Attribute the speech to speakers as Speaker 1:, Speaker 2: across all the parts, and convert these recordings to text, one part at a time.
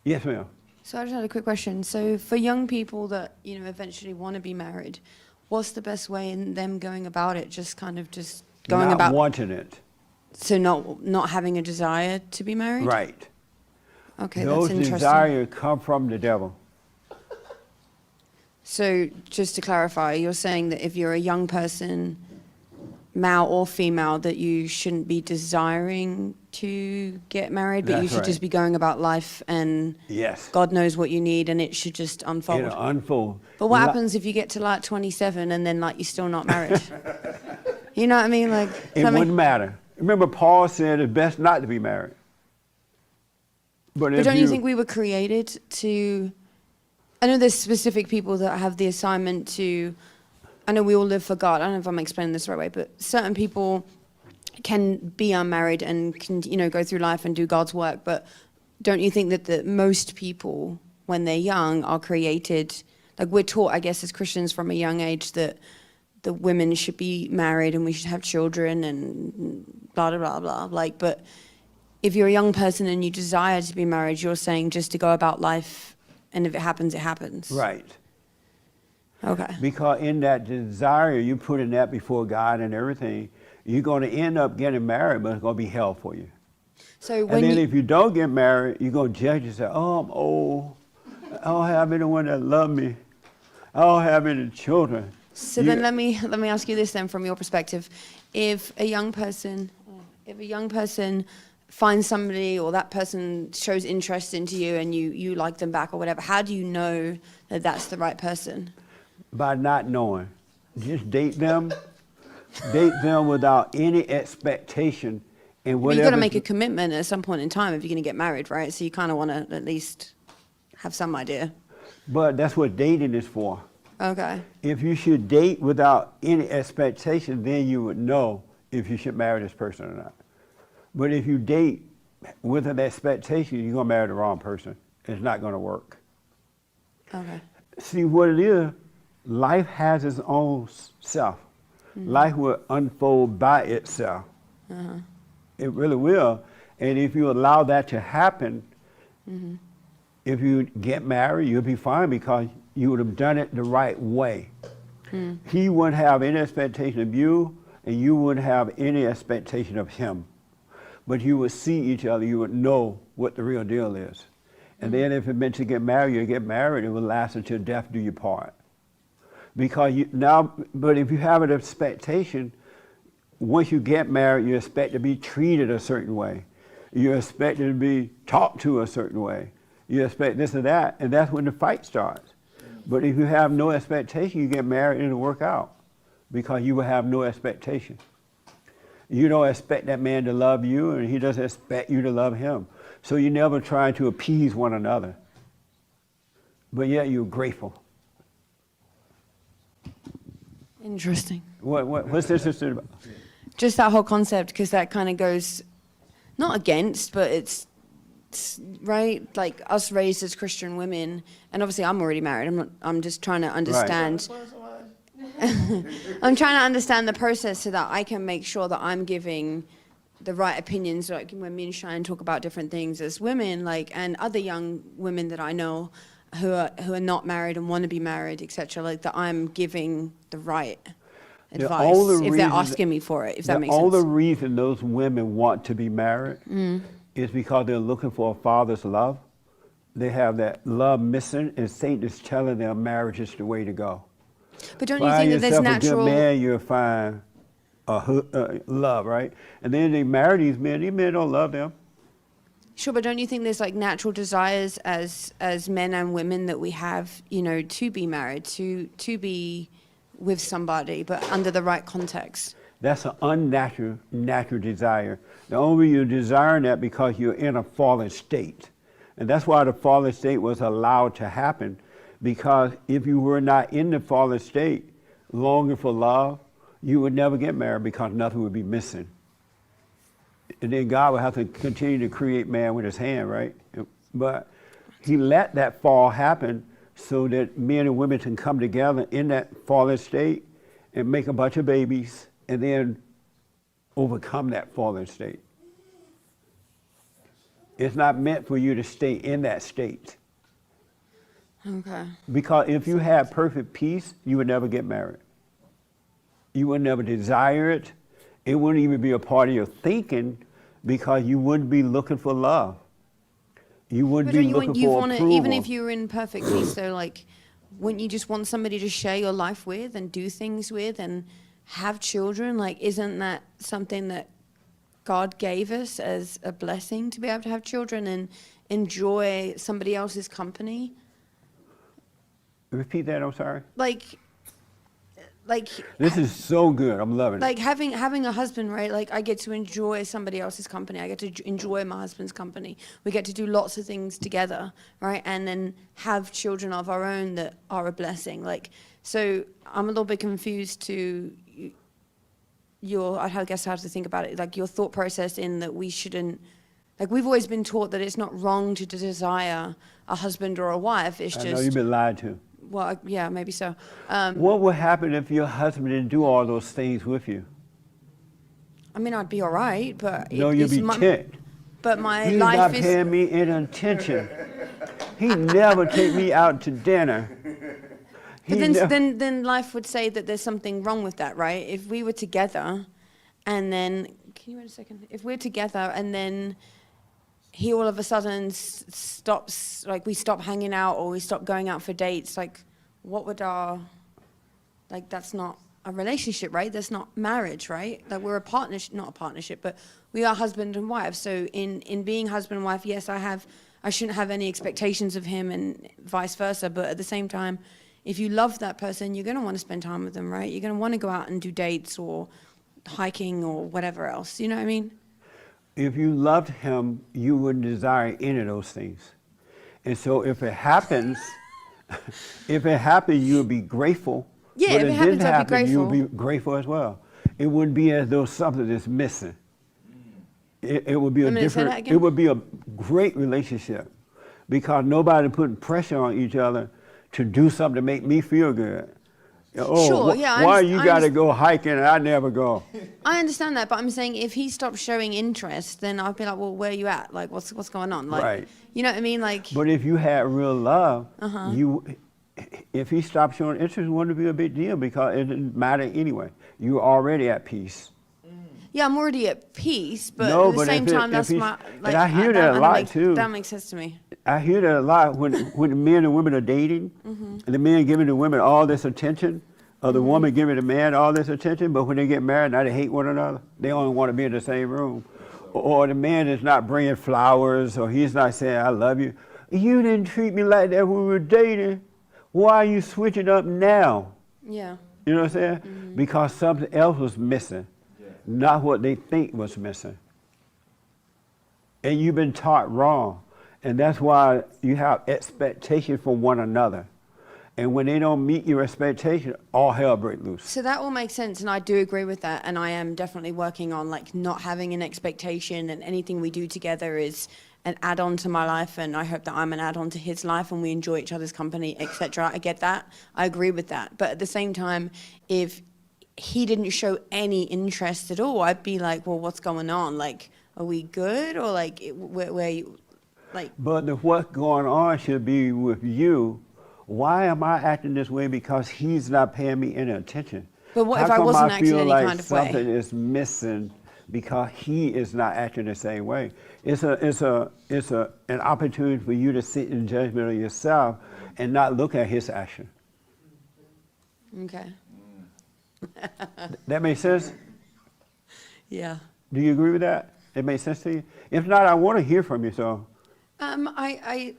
Speaker 1: Yes, ma'am.
Speaker 2: So I just had a quick question. So for young people that, eventually want to be married, what's the best way in them going about it? Just kind of just going
Speaker 1: Not
Speaker 2: about...
Speaker 1: wanting it.
Speaker 2: So not having a desire to be married?
Speaker 1: Right.
Speaker 2: Okay,
Speaker 1: Those
Speaker 2: that's interesting.
Speaker 1: desires come from the devil.
Speaker 2: So just to clarify, you're saying that if you're a young person, male or female, that you shouldn't be desiring to get married, but
Speaker 1: That's
Speaker 2: you should
Speaker 1: right.
Speaker 2: just be going about life and
Speaker 1: Yes.
Speaker 2: God knows what you need and it should just unfold.
Speaker 1: It'll unfold.
Speaker 2: But what happens if you get to like 27 and then like you're still not married? You know what I mean? Like
Speaker 1: It wouldn't matter. Remember, Paul said it's best not to be married. But
Speaker 2: don't you think we were created to... I know there's specific people that have the assignment to... I know we all live for God. I don't know if I'm explaining this the right way, but certain people can be unmarried and can, go through life and do God's work. But don't you think that most people, when they're young, are created... Like we're taught, I guess, as Christians from a young age that the women should be married and we should have children and blah, blah, blah, blah. Like, but if you're a young person and you desire to be married, you're saying just to go about life, and if it happens, it happens.
Speaker 1: Right.
Speaker 2: Okay.
Speaker 1: Because in that desire, you putting that before God and everything, you're going to end up getting married, but it's going to be hell for you.
Speaker 2: So when
Speaker 1: and then if you don't get married, you're going to judge yourself. Oh, I'm old. I don't have anyone that love me. I don't have any children.
Speaker 2: So then let me ask you this then, from your perspective. If a young person finds somebody, or that person shows interest into you and you like them back or whatever, how do you know that that's the right person?
Speaker 1: By not knowing. Just date them without any expectation. And
Speaker 2: But you've got to make a commitment at some point in time if you're going to get married, right? So you kind of want to at least have some idea.
Speaker 1: But that's what dating is for.
Speaker 2: Okay.
Speaker 1: If you should date without any expectation, then you would know if you should marry this person or not. But if you date with an expectation, you're going to marry the wrong person. It's not going to work.
Speaker 2: Okay.
Speaker 1: See, what it is, life has its own self. Mm-hmm. Life will unfold by itself. Uh-huh. It really will. And if you allow that to happen, mm-hmm. if you get married, you'll be fine because you would have done it the right way. Mm. He wouldn't have any expectation of you, and you wouldn't have any expectation of him. But you would see each other, you would know what the real deal is. And then if it meant to get married, you get married, it will last until death do you part. Because but if you have an expectation, once you get married, you expect to be treated a certain way. You expect to be talked to a certain way. You expect this and that, and that's when the fight starts. But if you have no expectation, you get married and it'll work out because you will have no expectation. You don't expect that man to love you, and he doesn't expect you to love him. So you're never trying to appease one another. But yet you're grateful.
Speaker 2: Interesting.
Speaker 1: What's this about?
Speaker 2: Just that whole concept, because that kind of goes, not against, but it's right, like us raised as Christian women, and obviously I'm already married. I'm just trying to understand. Right. I'm trying to understand the process so that I can make sure that I'm giving the right opinions. Like when me and Cheyenne talk about different things as women, like, and other young women that I know who are not married and want to be married, etc. Like that I'm giving the right advice if they're asking me for it. If that makes sense. The only
Speaker 1: reason those women want to be married. Is because they're looking for a father's love. They have that love missing, and Satan is telling them marriage is the way to go.
Speaker 2: But don't you think that there's natural...
Speaker 1: a good man, you'll find love, right? And then they marry these men don't love them.
Speaker 2: Sure, but don't you think there's like natural desires as men and women that we have, to be married, to be with somebody, but under the right context?
Speaker 1: That's an natural desire. The only reason you're desiring that because you're in a fallen state. And that's why the fallen state was allowed to happen. Because if you were not in the fallen state, longing for love, you would never get married because nothing would be missing. And then God would have to continue to create man with his hand, right? But he let that fall happen so that men and women can come together in that fallen state and make a bunch of babies and then overcome that fallen state. It's not meant for you to stay in that state.
Speaker 2: Okay.
Speaker 1: Because if you had perfect peace, you would never get married. You would never desire it. It wouldn't even be a part of your thinking because you wouldn't be looking for love. You wouldn't
Speaker 2: But
Speaker 1: be
Speaker 2: don't
Speaker 1: looking
Speaker 2: you
Speaker 1: for
Speaker 2: want
Speaker 1: approval.
Speaker 2: even if you were in perfect peace, though, like, wouldn't you just want somebody to share your life with and do things with and have children? Like, isn't that something that God gave us as a blessing to be able to have children and enjoy somebody else's company?
Speaker 1: Repeat that, I'm sorry.
Speaker 2: Like
Speaker 1: This is so good. I'm loving it.
Speaker 2: like having a husband, right? Like, I get to enjoy somebody else's company. I get to enjoy my husband's company. We get to do lots of things together, right? And then have children of our own that are a blessing. Like, so I'm a little bit confused to I guess how to think about it. Like, your thought process in that we shouldn't, like, we've always been taught that it's not wrong to desire a husband or a wife. It's
Speaker 1: I
Speaker 2: just,
Speaker 1: know you've been lied to.
Speaker 2: well, yeah, maybe so.
Speaker 1: What would happen if your husband didn't do all those things with you?
Speaker 2: I mean, I'd be all right, but
Speaker 1: No, you'd be ticked.
Speaker 2: But my
Speaker 1: He's
Speaker 2: life
Speaker 1: not
Speaker 2: is.
Speaker 1: paying me any attention. He never take me out to dinner.
Speaker 2: But then life would say that there's something wrong with that, right? If we were together, and then can you wait a second? If we're together and then he all of a sudden stops, like, we stop hanging out or we stop going out for dates, like, what would that's not a relationship, right? That's not marriage, right? Like, we're a partnership, not a partnership, but we are husband and wife. So in being husband and wife, yes, I shouldn't have any expectations of him and vice versa. But at the same time, if you love that person, you're going to want to spend time with them, right? You're going to want to go out and do dates or hiking or whatever else. You know what I mean?
Speaker 1: If you loved him, you wouldn't desire any of those things. And so if it happens, you would be grateful.
Speaker 2: Yeah,
Speaker 1: but
Speaker 2: if it happens, I'd be
Speaker 1: you
Speaker 2: grateful.
Speaker 1: would be grateful as well. It wouldn't be as though something is missing. It would be
Speaker 2: Say that again?
Speaker 1: it would be a great relationship because nobody putting pressure on each other to do something to make me feel good. Oh,
Speaker 2: Sure, yeah,
Speaker 1: why you got to go hiking and I never go?
Speaker 2: I understand that, but I'm saying if he stops showing interest, then I'd be like, well, where are you at? Like, what's going on? Like,
Speaker 1: Right.
Speaker 2: You know what I mean? Like,
Speaker 1: But if you had real love,
Speaker 2: Uh-huh.
Speaker 1: if he stopped showing interest, it wouldn't be a big deal because it didn't matter anyway. You were already at peace.
Speaker 2: yeah, I'm already at peace, but
Speaker 1: No,
Speaker 2: at the
Speaker 1: but
Speaker 2: same
Speaker 1: if
Speaker 2: time, that's
Speaker 1: he's-
Speaker 2: my.
Speaker 1: and
Speaker 2: Like,
Speaker 1: I hear that a lot, too.
Speaker 2: That makes sense to me.
Speaker 1: I hear that a lot when men and women are dating,
Speaker 2: Mm-hmm.
Speaker 1: and the man giving the women all this attention, or the woman giving the man all this attention, but when they get married, now they hate one another. They only want to be in the same room. Or the man is not bringing flowers, or he's not saying, I love you. You didn't treat me like that when we were dating. Why are you switching up now?
Speaker 2: Yeah.
Speaker 1: You know what I'm saying?
Speaker 2: Mm-hmm.
Speaker 1: Because something else was missing, not what they think was missing. And you've been taught wrong. And that's why you have expectations for one another. And when they don't meet your expectation, all hell breaks loose.
Speaker 2: So that all makes sense, and I do agree with that. And I am definitely working on, like, not having an expectation, and anything we do together is an add-on to my life, and I hope that I'm an add-on to his life, and we enjoy each other's company, etc. I get that. I agree with that. But at the same time, if he didn't show any interest at all, I'd be like, well, what's going on? Like, are we good, or like, where you, like?
Speaker 1: But what's going on should be with you. Why am I acting this way? Because he's not paying me any attention.
Speaker 2: But what
Speaker 1: How
Speaker 2: if I
Speaker 1: come
Speaker 2: wasn't acting
Speaker 1: feel
Speaker 2: any
Speaker 1: like
Speaker 2: kind of way?
Speaker 1: something is missing because he is not acting the same way? It's an opportunity for you to sit in judgment of yourself and not look at his action.
Speaker 2: Okay.
Speaker 1: That makes sense?
Speaker 2: Yeah.
Speaker 1: Do you agree with that? It makes sense to you? If not, I want to hear from you. So
Speaker 2: I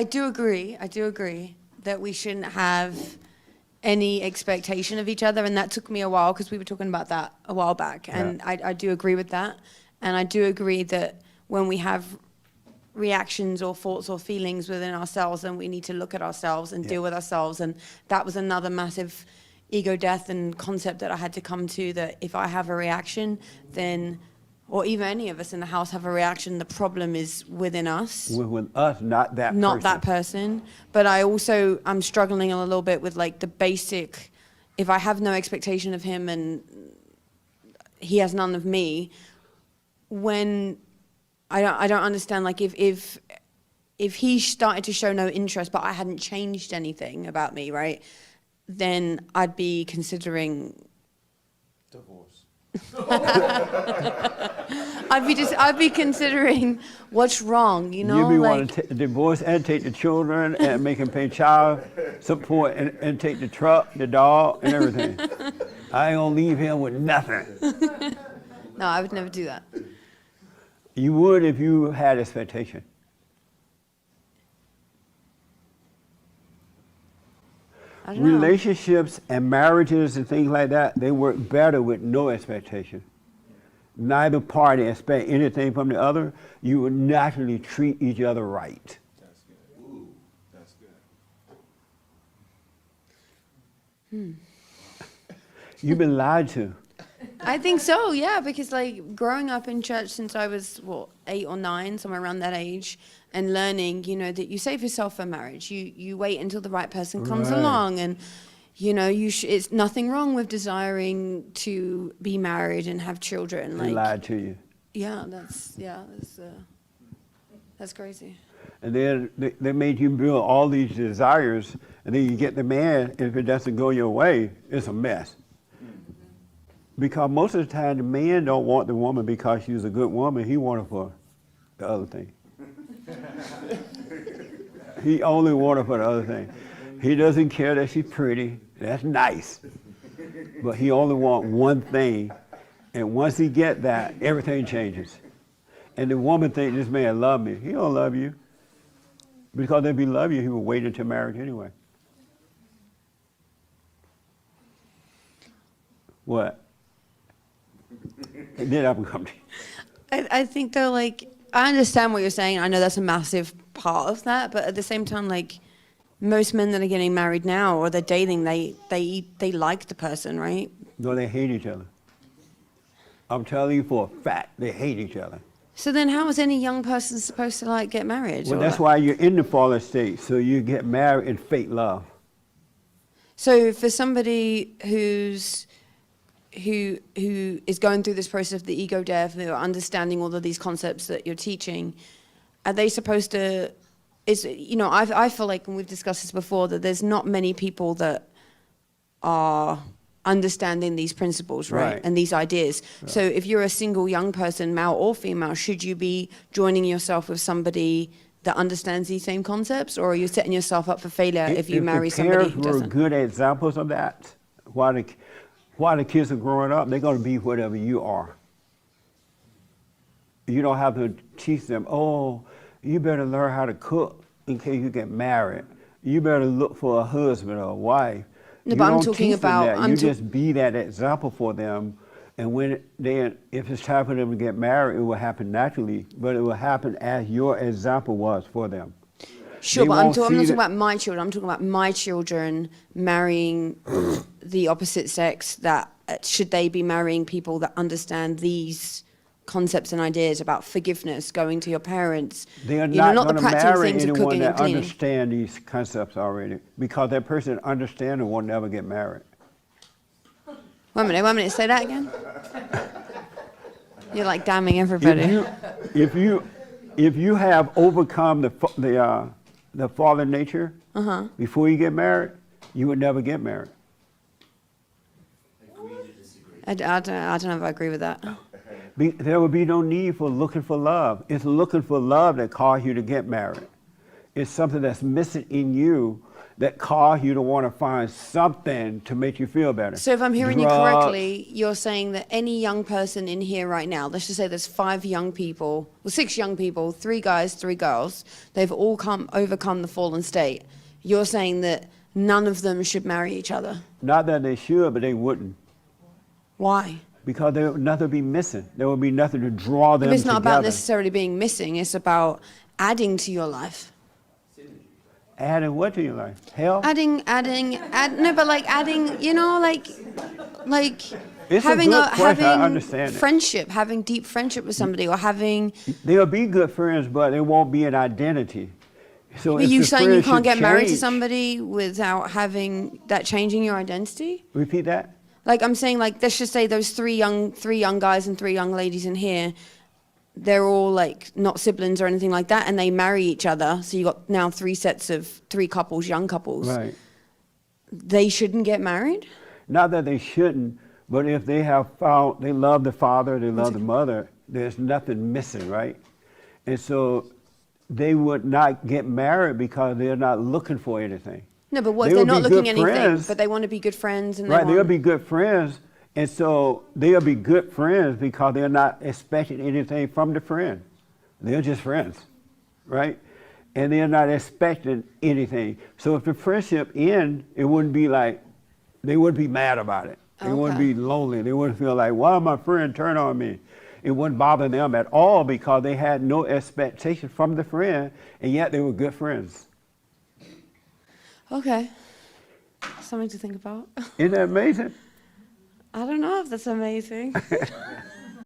Speaker 2: do agree. I do agree that we shouldn't have any expectation of each other, and that took me a while because we were talking about that a while back, and
Speaker 1: Yeah.
Speaker 2: I do agree with that, and I do agree that when we have reactions or thoughts or feelings within ourselves, then we need to look at ourselves and deal with ourselves, and that was another massive ego death and concept that I had to come to, that if I have a reaction, then, or even any of us in the house have a reaction, the problem is within us.
Speaker 1: with us, not that
Speaker 2: Not
Speaker 1: person.
Speaker 2: that person. But I'm struggling a little bit with, like, the basic, if I have no expectation of him and he has none of me, when, I don't understand, like, if he started to show no interest, but I hadn't changed anything about me, right, then I'd be considering
Speaker 3: Divorce.
Speaker 2: I'd be considering what's wrong, you know?
Speaker 1: You'd be
Speaker 2: like,
Speaker 1: wanting to divorce and take the children and make him pay child support and take the truck, the dog, and everything. I ain't gonna leave him with nothing.
Speaker 2: no, I would never do that.
Speaker 1: You would if you had expectation.
Speaker 2: I don't know.
Speaker 1: Relationships and marriages and things like that, they work better with no expectation. Neither party expect anything from the other. You would naturally treat each other right.
Speaker 3: That's good. Ooh, that's good.
Speaker 1: You've been lied to.
Speaker 2: I think so, yeah, because like growing up in church since I was 8 or 9, somewhere around that age, and learning, you know, that you save yourself for marriage. You wait until the right person comes
Speaker 1: Right.
Speaker 2: along, and you know, it's nothing wrong with desiring to be married and have children.
Speaker 1: They
Speaker 2: Like,
Speaker 1: lied to you.
Speaker 2: yeah, that's crazy.
Speaker 1: And then they made you build all these desires, and then you get the man, if it doesn't go your way, it's a mess. Because most of the time, the man don't want the woman because she's a good woman. He want her for the other thing. He only want her for the other thing. He doesn't care that she's pretty. That's nice. But he only want one thing. And once he get that, everything changes. And the woman think this man love me. He don't love you. Because if he love you, he would wait until marriage anyway. What? And then I'm come to you.
Speaker 2: I think though, like, I understand what you're saying. I know that's a massive part of that, but at the same time, like, most men that are getting married now or they're dating, they like the person, right?
Speaker 1: No, they hate each other. I'm telling you for a fact, they hate each other.
Speaker 2: So then how is any young person supposed to, like, get married?
Speaker 1: Well,
Speaker 2: or
Speaker 1: that's
Speaker 2: like-
Speaker 1: why you're in the fallen state, so you get married in fake love.
Speaker 2: So for somebody who is going through this process of the ego death, who are understanding all of these concepts that you're teaching, are they supposed to? You know, I feel like, and we've discussed this before, that there's not many people that are understanding these principles, right?
Speaker 1: Right.
Speaker 2: And these ideas.
Speaker 1: Right.
Speaker 2: So if you're a single young person, male or female, should you be joining yourself with somebody that understands these same concepts, or are you setting yourself up for failure if you marry somebody who
Speaker 1: If the parents were
Speaker 2: doesn't?
Speaker 1: good examples of that, while the kids are growing up, they're going to be whatever you are. You don't have to teach them, oh, you better learn how to cook in case you get married. You better look for a husband or a wife.
Speaker 2: No,
Speaker 1: You
Speaker 2: but I'm
Speaker 1: don't
Speaker 2: talking
Speaker 1: teach them
Speaker 2: about-
Speaker 1: that.
Speaker 2: I'm
Speaker 1: You
Speaker 2: ta-
Speaker 1: just be that example for them. And when if it's time for them to get married, it will happen naturally, but it will happen as your example was for them.
Speaker 2: Sure,
Speaker 1: They
Speaker 2: but I'm
Speaker 1: won't
Speaker 2: not
Speaker 1: see
Speaker 2: talking
Speaker 1: that-
Speaker 2: about my children. I'm talking about my children marrying the opposite sex. That should they be marrying people that understand these concepts and ideas about forgiveness, going to your parents?
Speaker 1: They are
Speaker 2: you know,
Speaker 1: not
Speaker 2: the
Speaker 1: going to
Speaker 2: practical
Speaker 1: marry
Speaker 2: things of
Speaker 1: anyone
Speaker 2: cooking and
Speaker 1: that
Speaker 2: cleaning.
Speaker 1: understands these concepts already, because that person that understands it will never get married.
Speaker 2: One minute, say that again. You're like damning everybody.
Speaker 1: If you have overcome the fallen nature before you get married, you would never get married.
Speaker 2: I don't know if I agree with that.
Speaker 1: There would be no need for looking for love. It's looking for love that caused you to get married. It's something that's missing in you that caused you to want to find something to make you feel better.
Speaker 2: So if I'm hearing you
Speaker 1: Drugs.
Speaker 2: correctly, you're saying that any young person in here right now, let's just say there's 5 young people, well, 6 young people, 3 guys, 3 girls, they've all overcome the fallen state. You're saying that none of them should marry each other.
Speaker 1: Not that they should, but they wouldn't.
Speaker 2: Why?
Speaker 1: Because there would nothing be missing. There would be nothing to draw them
Speaker 2: If it's not about
Speaker 1: together.
Speaker 2: necessarily being missing, it's about adding to your life.
Speaker 1: Adding what to your life? Hell?
Speaker 2: No, but like adding, you know, like
Speaker 1: It's
Speaker 2: having
Speaker 1: a good question. I understand it.
Speaker 2: friendship, having deep friendship with somebody, or having.
Speaker 1: They'll be good friends, but it won't be an identity. So
Speaker 2: Are
Speaker 1: if
Speaker 2: you
Speaker 1: the
Speaker 2: saying you
Speaker 1: friendship
Speaker 2: can't get married to
Speaker 1: change-
Speaker 2: somebody without having that changing your identity?
Speaker 1: Repeat that?
Speaker 2: Like I'm saying, like let's just say those three young guys and 3 young ladies in here. they're all like not siblings or anything like that, and they marry each other. So you got now three couples, young couples.
Speaker 1: Right.
Speaker 2: They shouldn't get married.
Speaker 1: Not that they shouldn't, but if they have found, they love the father, they love the mother, there's nothing missing, right? And so they would not get married because they're not looking for anything.
Speaker 2: No, but what
Speaker 1: They
Speaker 2: if they're
Speaker 1: would
Speaker 2: not
Speaker 1: be
Speaker 2: looking
Speaker 1: good
Speaker 2: anything,
Speaker 1: friends.
Speaker 2: but they want to be good friends and
Speaker 1: Right,
Speaker 2: they
Speaker 1: they'll
Speaker 2: want,
Speaker 1: be good friends, and so they'll be good friends because they're not expecting anything from the friend. They're just friends, right? And they're not expecting anything. So if the friendship ends, it wouldn't be like, they wouldn't be mad about it. They wouldn't
Speaker 2: Okay.
Speaker 1: be lonely. They wouldn't feel like, why my friend turn on me? It wouldn't bother them at all because they had no expectation from the friend, and yet they were good friends.
Speaker 2: okay, something to think about.
Speaker 1: Isn't that amazing?
Speaker 2: I don't know if that's amazing.